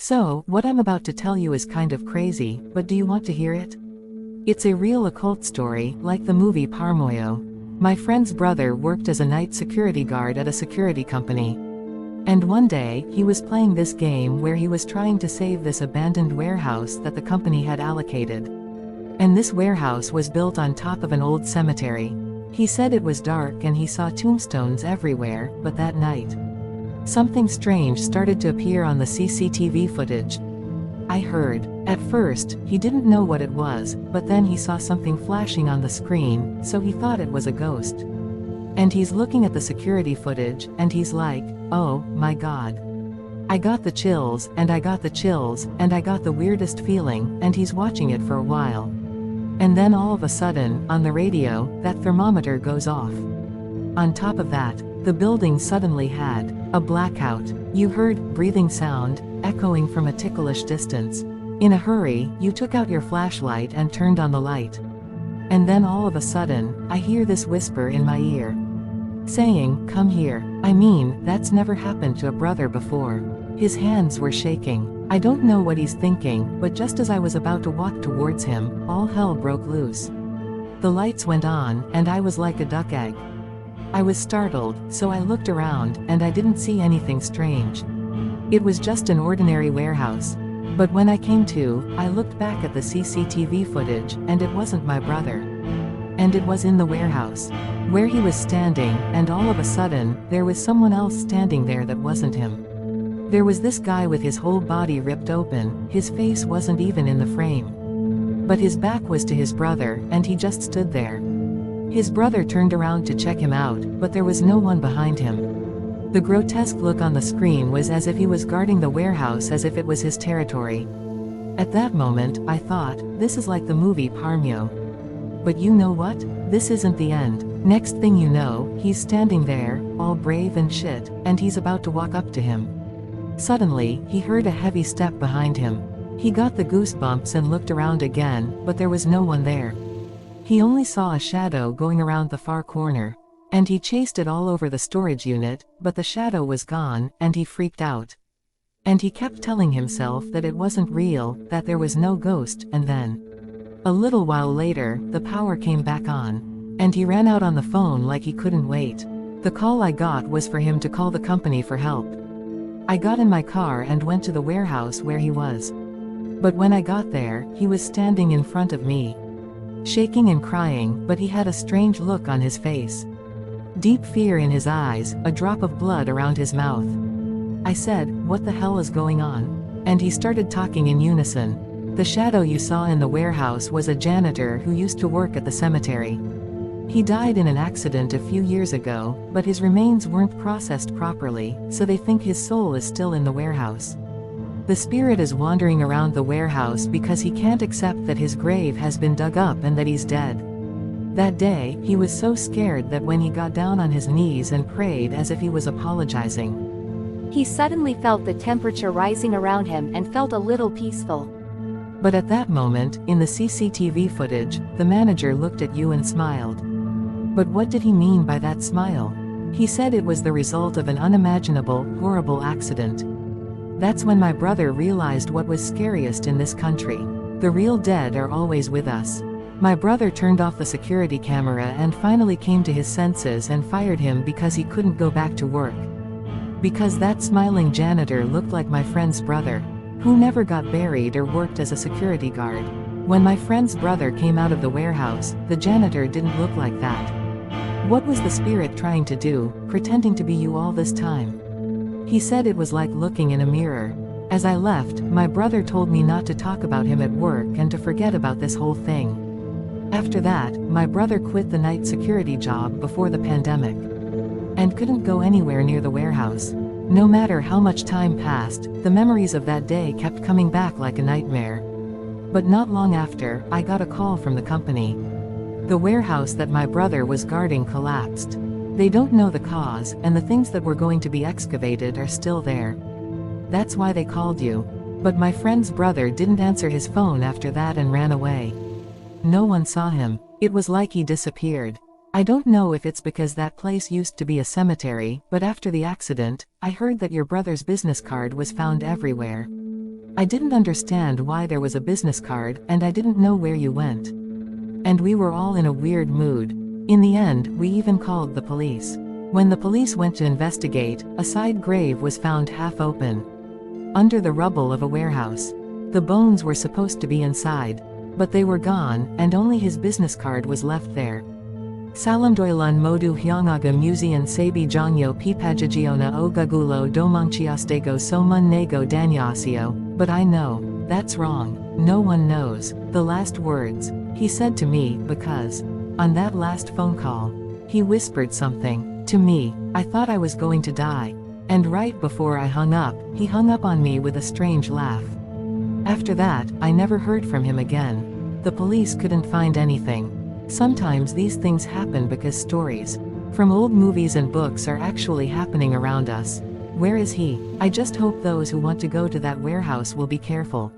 So, what I'm about to tell you is kind of crazy, but do you want to hear it? It's a real occult story, like the movie Faemyo. My friend's brother worked as a night security guard at a security company. And one day, he was playing this game where he was trying to save this abandoned warehouse that the company had allocated. And this warehouse was built on top of an old cemetery. He said it was dark and he saw tombstones everywhere, but that night, something strange started to appear on the CCTV footage. I heard. At first, he didn't know what it was, but then he saw something flashing on the screen, so he thought it was a ghost. And he's looking at the security footage, and he's like, oh, my God. I got the chills, and I got the chills, and I got the weirdest feeling, and he's watching it for a while. And then all of a sudden, on the radio, that thermometer goes off. On top of that, the building suddenly had a blackout. You heard breathing sound, echoing from a ticklish distance. In a hurry, you took out your flashlight and turned on the light. And then all of a sudden, I hear this whisper in my ear, saying, come here. I mean, that's never happened to a brother before. His hands were shaking. I don't know what he's thinking, but just as I was about to walk towards him, all hell broke loose. The lights went on, and I was like a duck egg. I was startled, so I looked around, and I didn't see anything strange. It was just an ordinary warehouse. But when I came to, I looked back at the CCTV footage, and it wasn't my brother. And it was in the warehouse, where he was standing, and all of a sudden, there was someone else standing there that wasn't him. There was this guy with his whole body ripped open, his face wasn't even in the frame. But his back was to his brother, and he just stood there. His brother turned around to check him out, but there was no one behind him. The grotesque look on the screen was as if he was guarding the warehouse as if it was his territory. At that moment, I thought, this is like the movie Faemyo. But you know what? This isn't the end. Next thing you know, he's standing there, all brave and shit, and he's about to walk up to him. Suddenly, he heard a heavy step behind him. He got the goosebumps and looked around again, but there was no one there. He only saw a shadow going around the far corner. And he chased it all over the storage unit, but the shadow was gone, and he freaked out. And he kept telling himself that it wasn't real, that there was no ghost, and then, a little while later, the power came back on. And he ran out on the phone like he couldn't wait. The call I got was for him to call the company for help. I got in my car and went to the warehouse where he was. But when I got there, he was standing in front of me, shaking and crying, but he had a strange look on his face. Deep fear in his eyes, a drop of blood around his mouth. I said, what the hell is going on? And he started talking in unison. The shadow you saw in the warehouse was a janitor who used to work at the cemetery. He died in an accident a few years ago, but his remains weren't processed properly, so they think his soul is still in the warehouse. The spirit is wandering around the warehouse because he can't accept that his grave has been dug up and that he's dead. That day, he was so scared that when he got down on his knees and prayed as if he was apologizing, he suddenly felt the temperature rising around him and felt a little peaceful. But at that moment, in the CCTV footage, the manager looked at you and smiled. But what did he mean by that smile? He said it was the result of an unimaginable, horrible accident. That's when my brother realized what was scariest in this country. The real dead are always with us. My brother turned off the security camera and finally came to his senses and fired him because he couldn't go back to work. Because that smiling janitor looked like my friend's brother, who never got buried or worked as a security guard. When my friend's brother came out of the warehouse, the janitor didn't look like that. What was the spirit trying to do, pretending to be you all this time? He said it was like looking in a mirror. As I left, my brother told me not to talk about him at work and to forget about this whole thing. After that, my brother quit the night security job before the pandemic. And couldn't go anywhere near the warehouse. No matter how much time passed, the memories of that day kept coming back like a nightmare. But not long after, I got a call from the company. The warehouse that my brother was guarding collapsed. They don't know the cause, and the things that were going to be excavated are still there. That's why they called you. But my friend's brother didn't answer his phone after that and ran away. No one saw him. It was like he disappeared. I don't know if it's because that place used to be a cemetery, but after the accident, I heard that your brother's business card was found everywhere. I didn't understand why there was a business card, and I didn't know where you went. And we were all in a weird mood. In the end, we even called the police. When the police went to investigate, a side grave was found half open, under the rubble of a warehouse. The bones were supposed to be inside, but they were gone, and only his business card was left there. Salamdoilan modu hyongaga musean sabi jongyo pipajagiona ogagulo domanchiastego somun nego danyasio, but I know, that's wrong, no one knows, the last words, he said to me, because, on that last phone call, he whispered something, to me, I thought I was going to die. And right before I hung up, he hung up on me with a strange laugh. After that, I never heard from him again. The police couldn't find anything. Sometimes these things happen because stories from old movies and books are actually happening around us. Where is he? I just hope those who want to go to that warehouse will be careful.